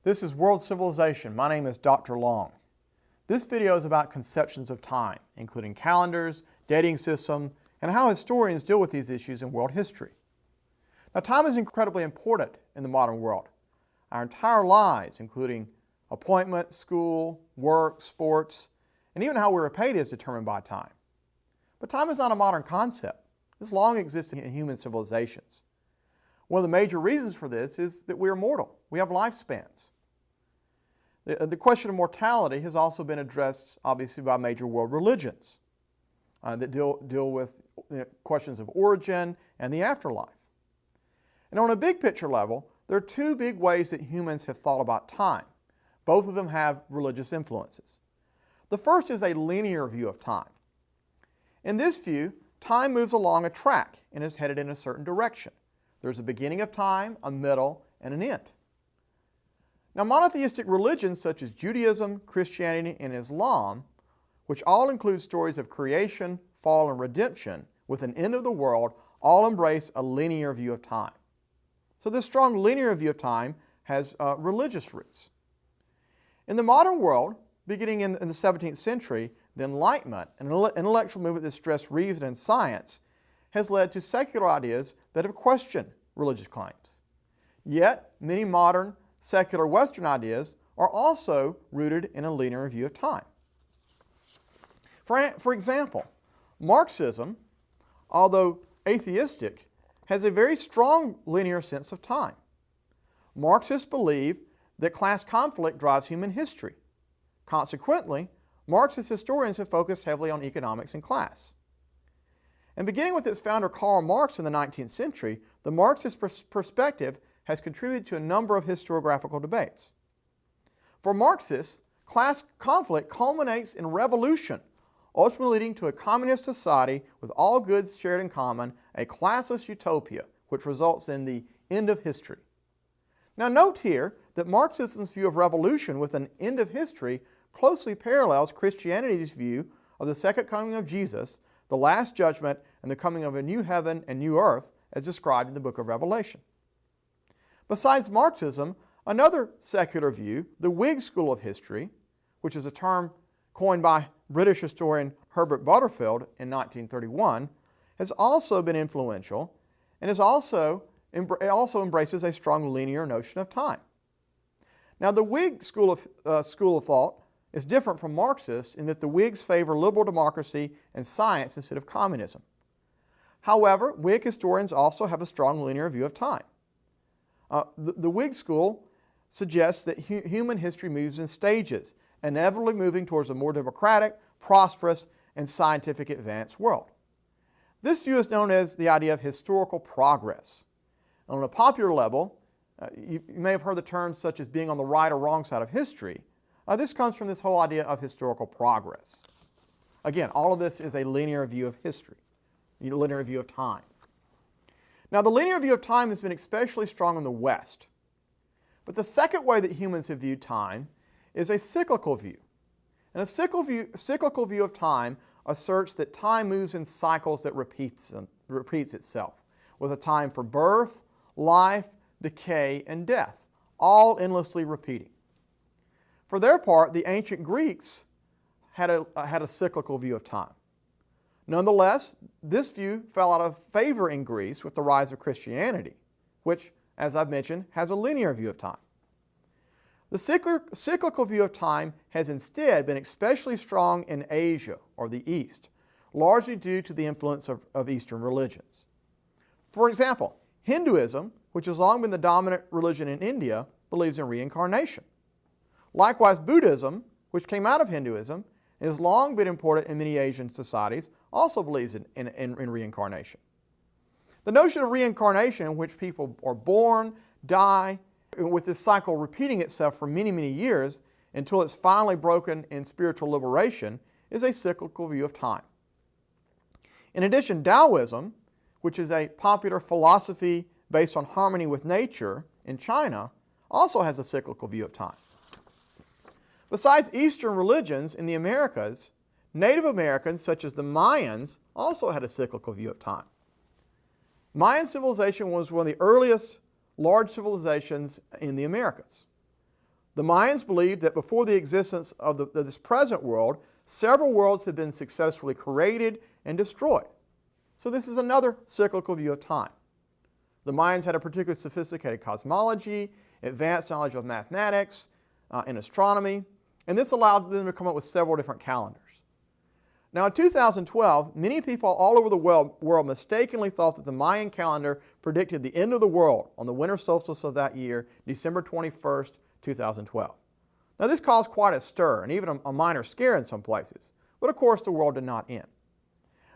This is World Civilization. My name is Dr. Long. This video is about conceptions of time, including calendars, dating system, and how historians deal with these issues in world history. Now, time is incredibly important in the modern world. Our entire lives, including appointment, school, work, sports, and even how we're paid is determined by time. But time is not a modern concept. It's long existed in human civilizations. One of the major reasons for this is that we are mortal. We have lifespans. The question of mortality has also been addressed, obviously, by major world religions that deal with questions of origin and the afterlife. And on a big picture level, there are two big ways that humans have thought about time. Both of them have religious influences. The first is a linear view of time. In this view, time moves along a track and is headed in a certain direction. There's a beginning of time, a middle, and an end. Now, monotheistic religions such as Judaism, Christianity, and Islam, which all include stories of creation, fall, and redemption with an end of the world, all embrace a linear view of time. So this strong linear view of time has religious roots. In the modern world, beginning in the 17th century, the Enlightenment, an intellectual movement that stressed reason and science, has led to secular ideas that have questioned religious claims. Yet, many modern secular Western ideas are also rooted in a linear view of time. For example, Marxism, although atheistic, has a very strong linear sense of time. Marxists believe that class conflict drives human history. Consequently, Marxist historians have focused heavily on economics and class. And beginning with its founder Karl Marx in the 19th century, the Marxist perspective has contributed to a number of historiographical debates. For Marxists, class conflict culminates in revolution, ultimately leading to a communist society with all goods shared in common, a classless utopia, which results in the end of history. Now note here that Marxism's view of revolution with an end of history closely parallels Christianity's view of the second coming of Jesus, the last judgment, and the coming of a new heaven and new earth as described in the book of Revelation. Besides Marxism, another secular view, the Whig school of history, which is a term coined by British historian Herbert Butterfield in 1931, has also been influential and it also embraces a strong linear notion of time. Now, the Whig school of thought is different from Marxists in that the Whigs favor liberal democracy and science instead of communism. However, Whig historians also have a strong linear view of time. The Whig school suggests that human history moves in stages, inevitably moving towards a more democratic, prosperous, and scientific advanced world. This view is known as the idea of historical progress. On a popular level, you may have heard the terms such as being on the right or wrong side of history. This comes from this whole idea of historical progress. Again, all of this is a linear view of history, a linear view of time. Now, the linear view of time has been especially strong in the West. But the second way that humans have viewed time is a cyclical view. And a cyclical view of time asserts that time moves in cycles that repeats itself, with a time for birth, life, decay, and death, all endlessly repeating. For their part, the ancient Greeks had a cyclical view of time. Nonetheless, this view fell out of favor in Greece with the rise of Christianity, which, as I've mentioned, has a linear view of time. The cyclical view of time has instead been especially strong in Asia, or the East, largely due to the influence of Eastern religions. For example, Hinduism, which has long been the dominant religion in India, believes in reincarnation. Likewise, Buddhism, which came out of Hinduism and has long been important in many Asian societies, also believes in reincarnation. The notion of reincarnation, in which people are born, die, with this cycle repeating itself for many, many years until it's finally broken in spiritual liberation, is a cyclical view of time. In addition, Taoism, which is a popular philosophy based on harmony with nature in China, also has a cyclical view of time. Besides Eastern religions in the Americas, Native Americans such as the Mayans also had a cyclical view of time. Mayan civilization was one of the earliest large civilizations in the Americas. The Mayans believed that before the existence of this present world, several worlds had been successfully created and destroyed. So this is another cyclical view of time. The Mayans had a particularly sophisticated cosmology, advanced knowledge of mathematics and astronomy, and this allowed them to come up with several different calendars. Now in 2012, many people all over the world mistakenly thought that the Mayan calendar predicted the end of the world on the winter solstice of that year, December 21st, 2012. Now this caused quite a stir and even a minor scare in some places, but of course the world did not end.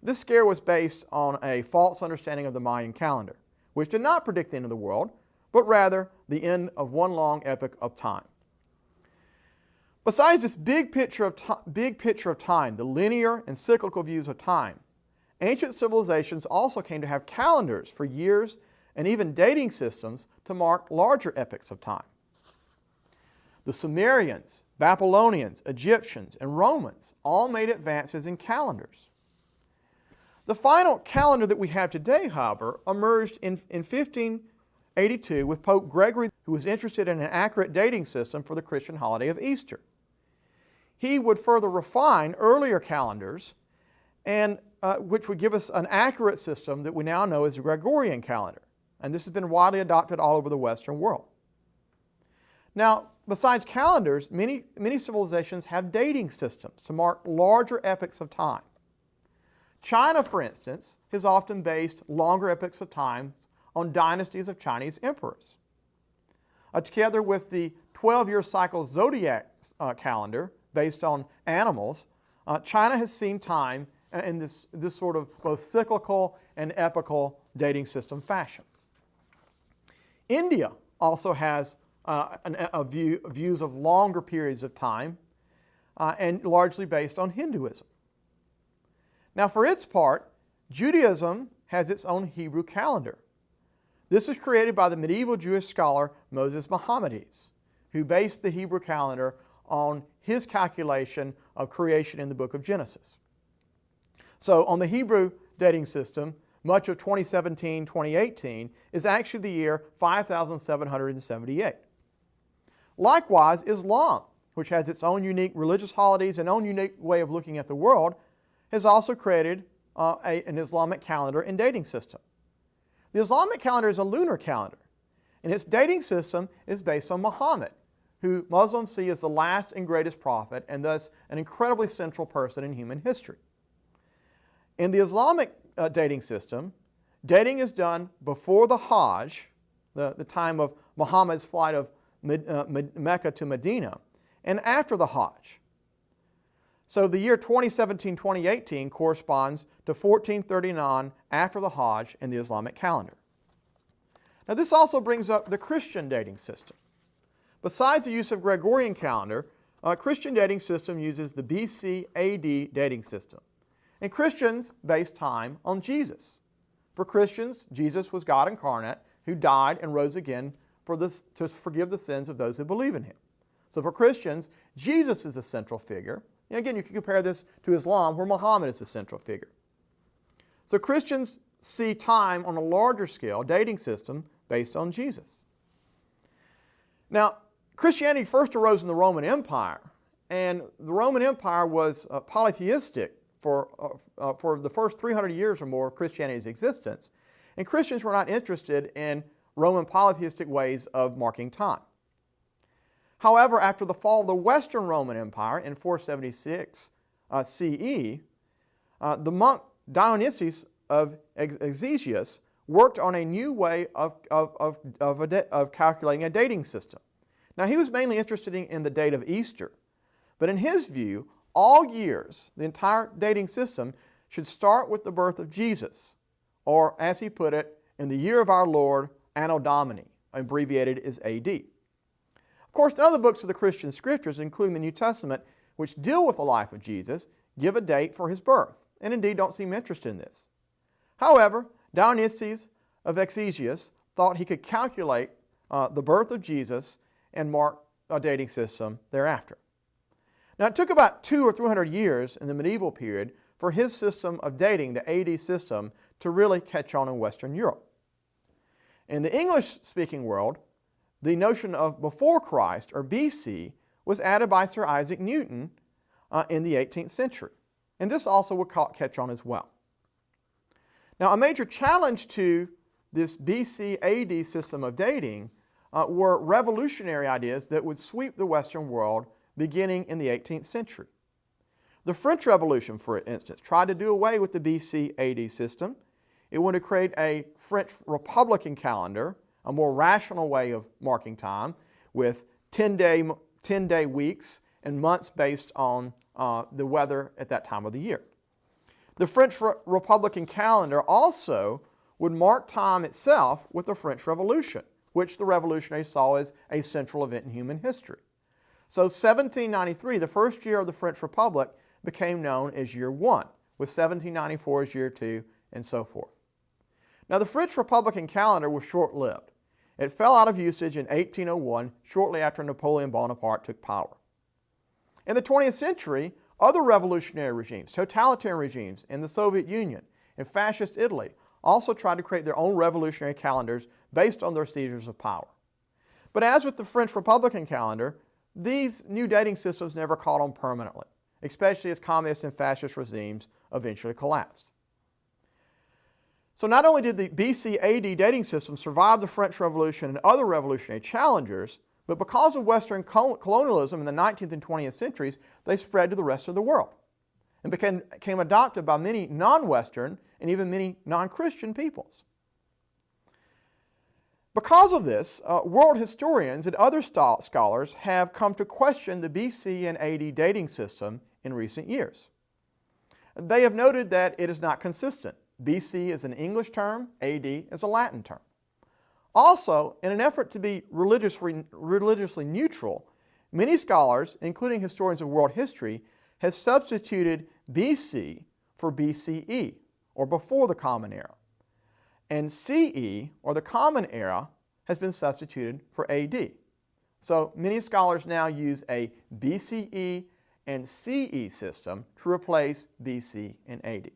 This scare was based on a false understanding of the Mayan calendar, which did not predict the end of the world, but rather the end of one long epoch of time. Besides this big picture of time, the linear and cyclical views of time, ancient civilizations also came to have calendars for years and even dating systems to mark larger epochs of time. The Sumerians, Babylonians, Egyptians, and Romans all made advances in calendars. The final calendar that we have today, however, emerged in 1582 with Pope Gregory, who was interested in an accurate dating system for the Christian holiday of Easter. He would further refine earlier calendars, and which would give us an accurate system that we now know as the Gregorian calendar. And this has been widely adopted all over the Western world. Now, besides calendars, many civilizations have dating systems to mark larger epochs of time. China, for instance, has often based longer epochs of time on dynasties of Chinese emperors. Together with the 12-year cycle zodiac calendar based on animals, China has seen time in this sort of both cyclical and epochal dating system fashion. India also has views of longer periods of time and largely based on Hinduism. Now for its part, Judaism has its own Hebrew calendar. This was created by the medieval Jewish scholar Moses Maimonides, who based the Hebrew calendar on his calculation of creation in the book of Genesis. So on the Hebrew dating system, much of 2017-2018 is actually the year 5778. Likewise, Islam, which has its own unique religious holidays and own unique way of looking at the world, has also created an Islamic calendar and dating system. The Islamic calendar is a lunar calendar, and its dating system is based on Muhammad, who Muslims see as the last and greatest prophet and thus an incredibly central person in human history. In the Islamic dating system, dating is done before the Hajj, the time of Muhammad's flight of Mecca to Medina, and after the Hajj. So the year 2017-2018 corresponds to 1439 after the Hajj in the Islamic calendar. Now this also brings up the Christian dating system. Besides the use of Gregorian calendar, Christian dating system uses the BC AD dating system. And Christians base time on Jesus. For Christians, Jesus was God incarnate who died and rose again to forgive the sins of those who believe in Him. So for Christians, Jesus is the central figure. And again, you can compare this to Islam, where Muhammad is the central figure. So Christians see time on a larger scale, dating system, based on Jesus. Now, Christianity first arose in the Roman Empire, and the Roman Empire was polytheistic for the first 300 years or more of Christianity's existence. And Christians were not interested in Roman polytheistic ways of marking time. However, after the fall of the Western Roman Empire in 476 CE, the monk Dionysius of Exiguus worked on a new way of calculating a dating system. Now, he was mainly interested in the date of Easter, but in his view, all years, the entire dating system should start with the birth of Jesus, or as he put it, in the year of our Lord, Anno Domini, abbreviated as AD. Of course, none of the books of the Christian scriptures, including the New Testament, which deal with the life of Jesus, give a date for his birth, and indeed don't seem interested in this. However, Dionysius of Exiguus thought he could calculate the birth of Jesus and mark a dating system thereafter. Now, it took about 200 or 300 years in the medieval period for his system of dating, the AD system, to really catch on in Western Europe. In the English-speaking world, the notion of before Christ, or BC, was added by Sir Isaac Newton in the 18th century. And this also would catch on as well. Now, a major challenge to this BC AD system of dating were revolutionary ideas that would sweep the Western world beginning in the 18th century. The French Revolution, for instance, tried to do away with the BC AD system. It wanted to create a French Republican calendar, a more rational way of marking time, with 10-day weeks and months based on the weather at that time of the year. The French Republican calendar also would mark time itself with the French Revolution, which the revolutionaries saw as a central event in human history. So 1793, the first year of the French Republic, became known as Year 1, with 1794 as Year 2, and so forth. Now, the French Republican calendar was short-lived. It fell out of usage in 1801, shortly after Napoleon Bonaparte took power. In the 20th century, other revolutionary regimes, totalitarian regimes in the Soviet Union and fascist Italy, also tried to create their own revolutionary calendars based on their seizures of power. But as with the French Republican calendar, these new dating systems never caught on permanently, especially as communist and fascist regimes eventually collapsed. So not only did the BC AD dating system survive the French Revolution and other revolutionary challengers, but because of Western colonialism in the 19th and 20th centuries, they spread to the rest of the world and became adopted by many non-Western and even many non-Christian peoples. Because of this, world historians and other scholars have come to question the BC and AD dating system in recent years. They have noted that it is not consistent. BC is an English term, AD is a Latin term. Also, in an effort to be religiously neutral, many scholars, including historians of world history, have substituted BC for BCE, or before the Common Era. And CE, or the Common Era, has been substituted for AD. So many scholars now use a BCE and CE system to replace BC and AD.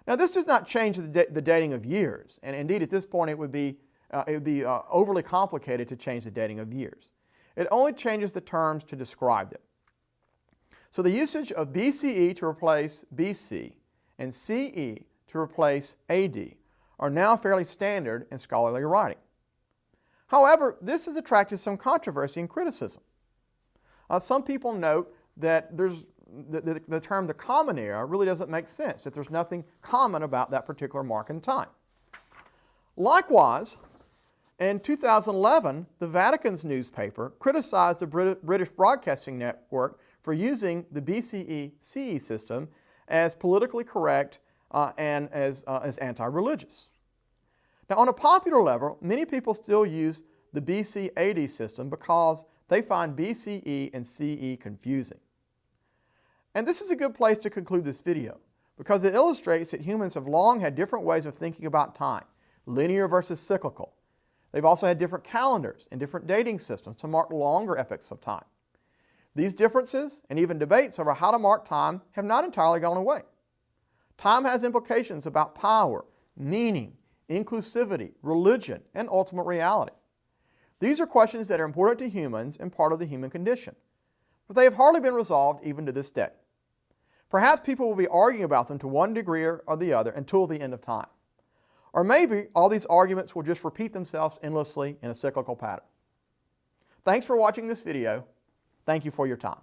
Now, this does not change the dating of years, and indeed at this point it would be overly complicated to change the dating of years. It only changes the terms to describe them. So the usage of BCE to replace BC and CE to replace AD are now fairly standard in scholarly writing. However, this has attracted some controversy and criticism. Some people note that the term the Common Era really doesn't make sense, that there's nothing common about that particular mark in time. Likewise, in 2011, the Vatican's newspaper criticized the British Broadcasting Network for using the BCE-CE system as politically correct and as anti-religious. Now, on a popular level, many people still use the BC-AD system because they find BCE and CE confusing. And this is a good place to conclude this video because it illustrates that humans have long had different ways of thinking about time, linear versus cyclical. They've also had different calendars and different dating systems to mark longer epochs of time. These differences and even debates over how to mark time have not entirely gone away. Time has implications about power, meaning, inclusivity, religion, and ultimate reality. These are questions that are important to humans and part of the human condition, but they have hardly been resolved even to this day. Perhaps people will be arguing about them to one degree or the other until the end of time. Or maybe all these arguments will just repeat themselves endlessly in a cyclical pattern. Thanks for watching this video. Thank you for your time.